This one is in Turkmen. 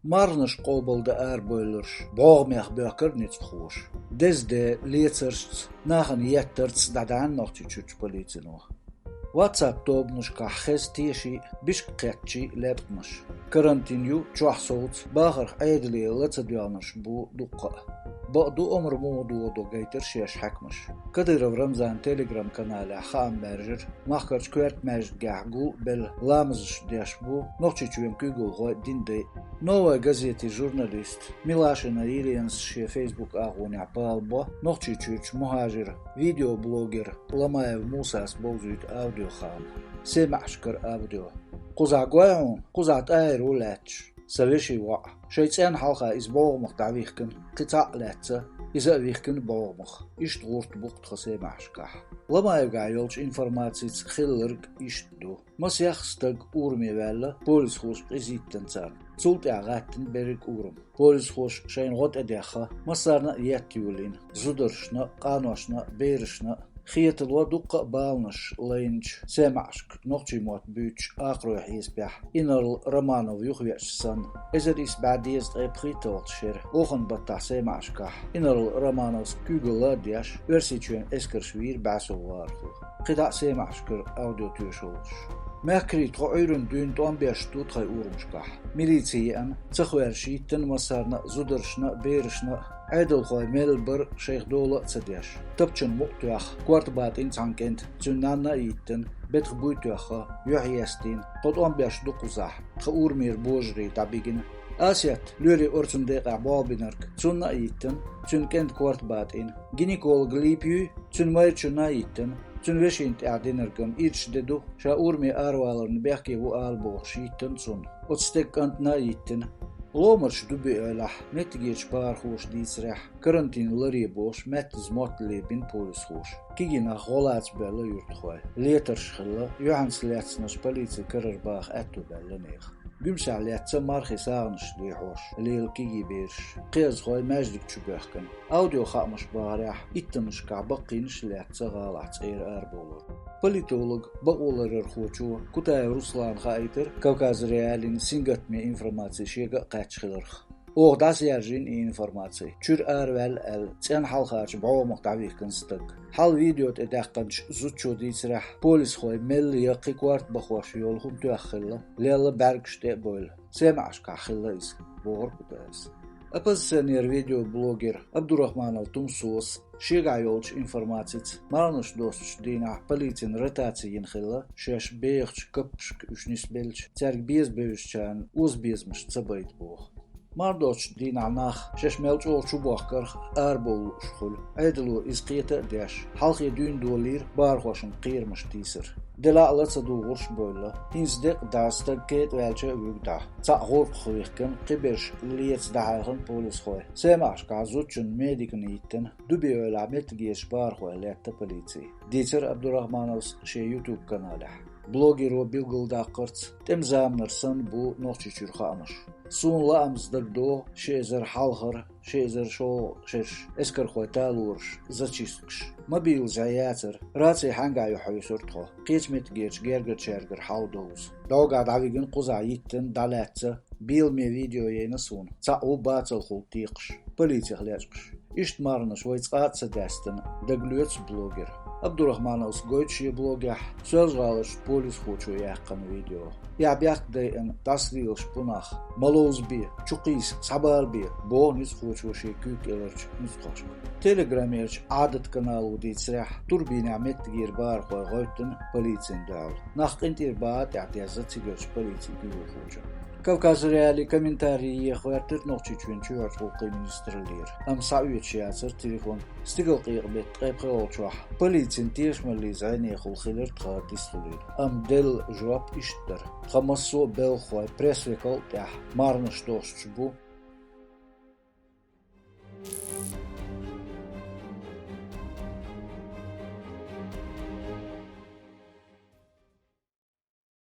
Marnisch qobelde aardbeulers, boogmech böker niet goed. Desde leetzers nachen jetterts dadan nog tjuts politie nog. WhatsApp dobnus ka gestieshi bishketchi letmش. Karantinu chwahsout bacher eideli letsadjanus bu duqa. Baqdu omr modu do gaiter shesh hakmش. Kadyrov Ramzan Telegram kanale Khan Berger mahkarch kwert mej gahgu bel lamzsh dashbu nochchichuen kugul go dinde. Новая газета журналист Милашина Ильянс ши Facebook агуня палбо nochchichuch muhajir видеоблогер Ламаев Мусас бозуит аудиохан семашкар аудио قزعقوان قزعت رولاتش سلشي وع شيطان حلقة إسبوغمخ دعويخكن قطع لاتسا إذا ويخكن بوغمخ إشتغورت بوقت خسي معشكح لما يبقى يولش إنفورماتيز خلرق إشتدو مسيخستق أورمي ولا بوليس خوش قزيتن سان سولت أغاتن بريك أورم بوليس خوش شاين غد أديخة مصارنا ياتيولين زودرشنا قانوشنا بيرشنا خيت الودق بالنش لينش سمعشك نقطي موت بيتش آخر يسبح إن رمانو يخويش سن إذا إس بعديز غيبخيتوت شير أوخن بطع سمعشكح إن رمانوس كوغل دياش ورسيتشوين إسكرشوير باسو وارخو قدع سمعشكر أوديو تيوشولش ماكري تغيرن دون توان بيشتو تغي أورمشكح ميليتيان تخويرشيتن مسارنا زودرشنا بيرشنا عيدل خوي ميلبر شيخ دولة تسديش تبچن مقتوخ كوارتبات إنسان كنت تنانا إيتن بيتخ بويتوخ يحيستين قد أم بيشتو قزاح خور مير بوجري تابيجن آسيات لوري أرسن ديقع بابينرك تسونا إيتن تسون كنت كوارتبات إن جينيكول غليبيو تسون مايرچنا إيتن تون وشينت اعدينركم إيش ددو شاورمي أروالرن بيحكي و آلبو شيتن تون أتستيك أنت نايتن لومرش دوبي ألاح نتجيش بارخوش ديسرح كرنتين لريبوش متز موتلي بين بوليس خوش كيجينا غولات بلا يرتخوي ليترش خلا يوحنس لاتسنش بليتي كرر باخ أتو بلا نيخ بيمشي لاتسا مارخي ساغنش ليحوش ليل كيجي بيرش قيز خوي ماجدك تشبهكن أوديو خامش بارح إتنش كعبقينش لاتسا غالات إير أربولو Политолог بقولر خوچو كتاي روسلان خايتر كوكاز ريالين سينغتمي информации شيغا قاچخلرخ Оғдас яржин информации. Чүр әрвәл әл, цен халқарч бау мұқтавих кінстік. Хал видеот эдәққанч зутчу дейсірәх. Полис хой мелли яқи кварт бақваш йолхум туяққылы. Лелі бәргіште бойл. Семаш қақылы из. Боғыр күтәйіз. Оппозиционер видеоблогер Абдурахманов Тумсус шега йолч информациц. Марныш достуч дейна полицин ротациин хылы. Шеш бейхч көпшк үшніс белч. Цәрг без бевішчан уз безміш цабайт боғ. Mardoch dina nach ششملج أو شباخكر أربول شخول عدلو إسقيته داش حلقي دون دولير بارخوشن قير مشتيسر دلا لتصدو غرش بولا هنزدق داستك كيت والجا ويقدا تأغور خويخكن قبرش ليتس دعاغن بوليس خوي سيماش كازوتشن ميديك نيتن دوبي ولا متجيش بارخوي ليتا بوليسي ديتر عبدالرحمانوس شي يوتيوب كاناله بلوجيرو بيلغلداقرت تمزامنرسن بو نوخچيچور خامش سون لامزدگدو شيزر حالغر شيزر شو شش اسكر خوتالورش زچيسكش مبيل زياتر راتي حنگا يحيسرتخو قيچمت گيچ گرگر چرگر حاودوز دوغا داويگن قزايتن دالاتsa بيل مي فيديو ينسون تاو باتل خولتيقش بوليتيخ لاشقش اشتمارنش ويتقاتsa داستن دگلوتس بلوجر Abdurrahmanovs goitshie blogja sözgalış polis خوچو яққан видео. Я бяхдайын таслил шпунах малозби чуқис сабарби бонус خوچو ши күйк элерч нусқашк. Телеграмерч адат каналу дейцрах турбина меттгер бар хой гойтын полицин дал. Нахқинтир баат яhtiyazı тигерч полицин гүл خوچо. Кавказ реали комментарии ехвертер нохчичвен чуяч хуқи министрлер. Ам сауечиацер телефон стигл қиғбет қайпқиолчуах. Полицин тешмали зайне хулхилер тхатислулер. Ам дел жуап иштер. Хамассо белхвай пресвекал тях. Марныш тошчбу